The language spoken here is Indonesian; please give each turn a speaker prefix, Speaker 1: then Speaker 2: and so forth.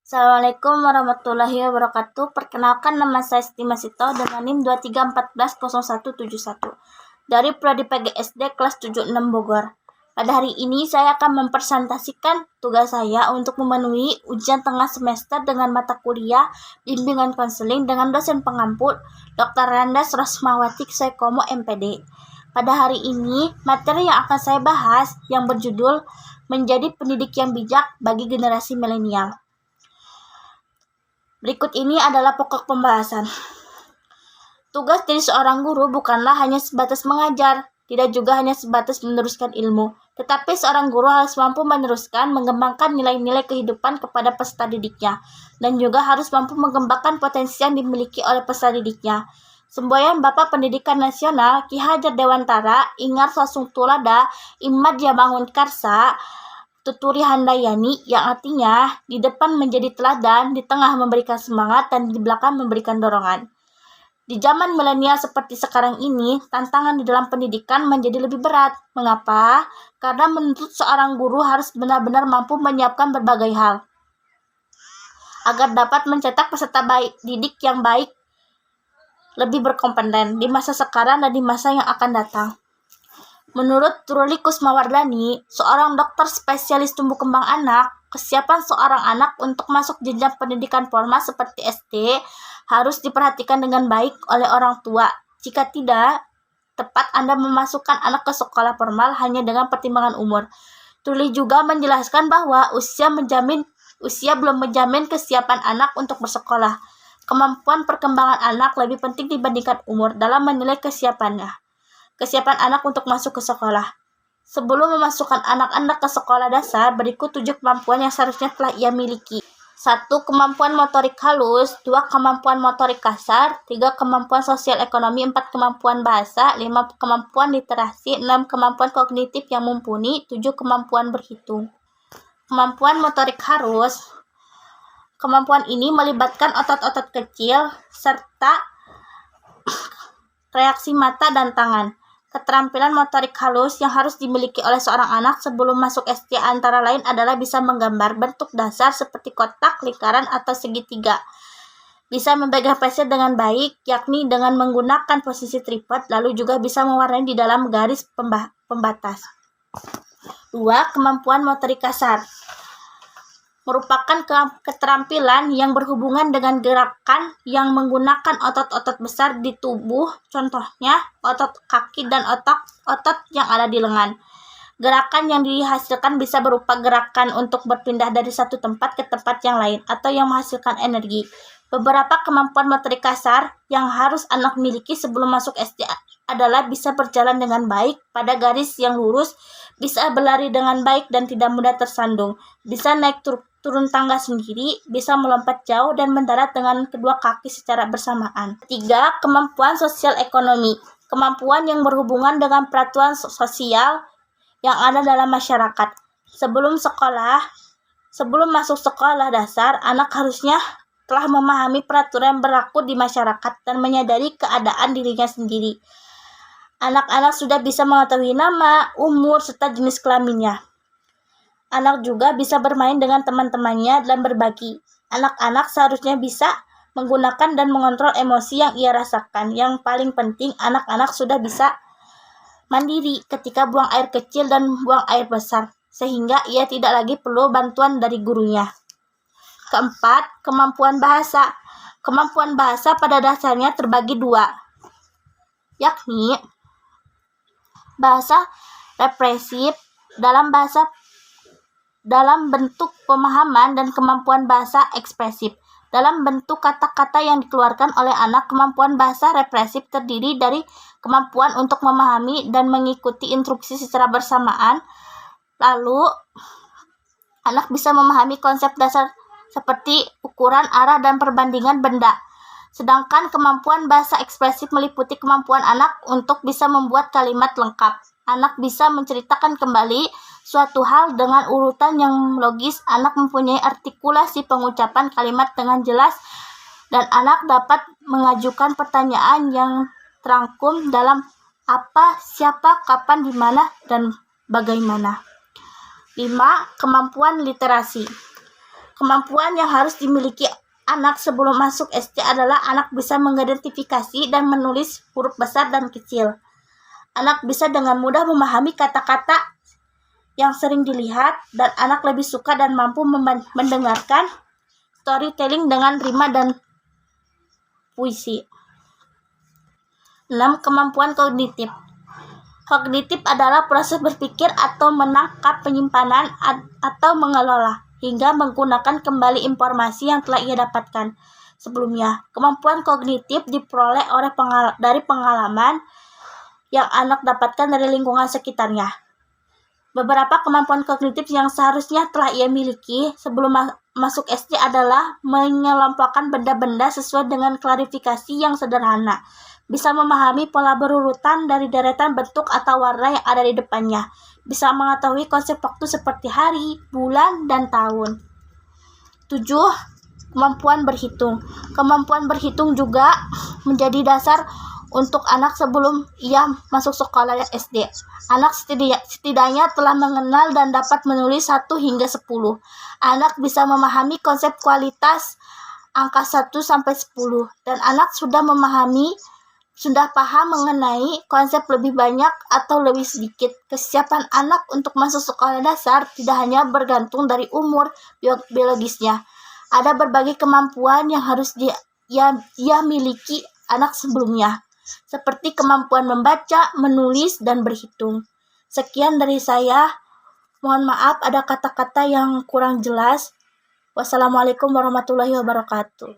Speaker 1: Assalamualaikum warahmatullahi wabarakatuh. Perkenalkan, nama saya Siti Masito dengan NIM 23140171 dari Prodi PGSD kelas 76 Bogor. Pada hari ini saya akan mempresentasikan tugas saya untuk memenuhi ujian tengah semester dengan mata kuliah bimbingan konseling dengan dosen pengampu Dr. Randes Rosmawati Sekomo MPD. Pada hari ini, materi yang akan saya bahas yang berjudul Menjadi Pendidik yang Bijak bagi Generasi Milenial. Berikut ini adalah pokok pembahasan. Tugas dari seorang guru bukanlah hanya sebatas mengajar, tidak juga hanya sebatas meneruskan ilmu, tetapi seorang guru harus mampu meneruskan, mengembangkan nilai-nilai kehidupan kepada peserta didiknya, dan juga harus mampu mengembangkan potensi yang dimiliki oleh peserta didiknya. Semboyan Bapak Pendidikan Nasional Ki Hajar Dewantara Ingar Sosung Tulada Imad Yabangun Karsa Tuturi Handayani, yang artinya di depan menjadi teladan, di tengah memberikan semangat, dan di belakang memberikan dorongan. Di zaman milenial seperti sekarang ini, tantangan di dalam pendidikan menjadi lebih berat. Mengapa? Karena menuntut seorang guru harus benar-benar mampu menyiapkan berbagai hal agar dapat mencetak peserta didik yang baik, lebih berkompeten di masa sekarang dan di masa yang akan datang. Menurut Ruli Kusmawardani, seorang dokter spesialis tumbuh kembang anak, kesiapan seorang anak untuk masuk jenjang pendidikan formal seperti SD harus diperhatikan dengan baik oleh orang tua. Jika tidak tepat Anda memasukkan anak ke sekolah formal hanya dengan pertimbangan umur. Ruli juga menjelaskan bahwa usia belum menjamin kesiapan anak untuk bersekolah. Kemampuan perkembangan anak lebih penting dibandingkan umur dalam menilai kesiapan anak untuk masuk ke sekolah. Sebelum memasukkan anak-anak ke sekolah dasar, berikut 7 kemampuan yang seharusnya telah ia miliki. 1. Kemampuan motorik halus. 2. Kemampuan motorik kasar. 3. Kemampuan sosial ekonomi. 4. Kemampuan bahasa. 5. Kemampuan literasi. 6. Kemampuan kognitif yang mumpuni. 7. Kemampuan berhitung. Kemampuan motorik halus. Kemampuan ini melibatkan otot-otot kecil serta reaksi mata dan tangan. Keterampilan motorik halus yang harus dimiliki oleh seorang anak sebelum masuk SD antara lain adalah bisa menggambar bentuk dasar seperti kotak, lingkaran, atau segitiga. Bisa memegang pensil dengan baik, yakni dengan menggunakan posisi tripod, lalu juga bisa mewarnai di dalam garis pembatas. 2. Kemampuan motorik kasar merupakan keterampilan yang berhubungan dengan gerakan yang menggunakan otot-otot besar di tubuh, contohnya otot kaki dan otot yang ada di lengan. Gerakan yang dihasilkan bisa berupa gerakan untuk berpindah dari satu tempat ke tempat yang lain atau yang menghasilkan energi. Beberapa kemampuan motorik kasar yang harus anak miliki sebelum masuk SD adalah bisa berjalan dengan baik pada garis yang lurus, bisa berlari dengan baik dan tidak mudah tersandung, bisa naik turun tangga sendiri, bisa melompat jauh dan mendarat dengan kedua kaki secara bersamaan. 3. Kemampuan sosial ekonomi. Kemampuan yang berhubungan dengan peraturan sosial yang ada dalam masyarakat. Sebelum masuk sekolah dasar, anak harusnya telah memahami peraturan yang berlaku di masyarakat dan menyadari keadaan dirinya sendiri. Anak-anak sudah bisa mengetahui nama, umur, serta jenis kelaminnya. Anak juga bisa bermain dengan teman-temannya dan berbagi. Anak-anak seharusnya bisa menggunakan dan mengontrol emosi yang ia rasakan. Yang paling penting, anak-anak sudah bisa mandiri ketika buang air kecil dan buang air besar, sehingga ia tidak lagi perlu bantuan dari gurunya. 4. Kemampuan bahasa. Kemampuan bahasa pada dasarnya terbagi 2, yakni bahasa represif dalam bentuk pemahaman dan kemampuan bahasa ekspresif. Dalam bentuk kata-kata yang dikeluarkan oleh anak, kemampuan bahasa represif terdiri dari kemampuan untuk memahami dan mengikuti instruksi secara bersamaan. Lalu, anak bisa memahami konsep dasar seperti ukuran, arah, dan perbandingan benda. Sedangkan kemampuan bahasa ekspresif meliputi kemampuan anak untuk bisa membuat kalimat lengkap. Anak bisa menceritakan kembali suatu hal dengan urutan yang logis. Anak mempunyai artikulasi pengucapan kalimat dengan jelas, dan anak dapat mengajukan pertanyaan yang terangkum dalam apa, siapa, kapan, di mana, dan bagaimana. 5. Kemampuan literasi. Kemampuan yang harus dimiliki anak sebelum masuk SD adalah anak bisa mengidentifikasi dan menulis huruf besar dan kecil. Anak bisa dengan mudah memahami kata-kata yang sering dilihat, dan anak lebih suka dan mampu mendengarkan storytelling dengan rima dan puisi. 6. Kemampuan kognitif. Kognitif adalah proses berpikir atau menangkap, penyimpanan, atau mengelola hingga menggunakan kembali informasi yang telah ia dapatkan sebelumnya. Kemampuan kognitif diperoleh dari pengalaman yang anak dapatkan dari lingkungan sekitarnya. Beberapa kemampuan kognitif yang seharusnya telah ia miliki sebelum masuk SD adalah mengelompokkan benda-benda sesuai dengan klasifikasi yang sederhana, bisa memahami pola berurutan dari deretan bentuk atau warna yang ada di depannya, bisa mengetahui konsep waktu seperti hari, bulan, dan tahun. 7. Kemampuan berhitung. Kemampuan berhitung juga menjadi dasar untuk anak sebelum ia masuk sekolah SD. Anak setidaknya telah mengenal dan dapat menulis 1 hingga 10. Anak bisa memahami konsep kualitas angka 1 sampai 10, dan anak sudah paham mengenai konsep lebih banyak atau lebih sedikit. Kesiapan anak untuk masuk sekolah dasar tidak hanya bergantung dari umur biologisnya. Ada berbagai kemampuan yang harus dia miliki anak sebelumnya, seperti kemampuan membaca, menulis, dan berhitung. Sekian dari saya. Mohon maaf ada kata-kata yang kurang jelas. Wassalamualaikum warahmatullahi wabarakatuh.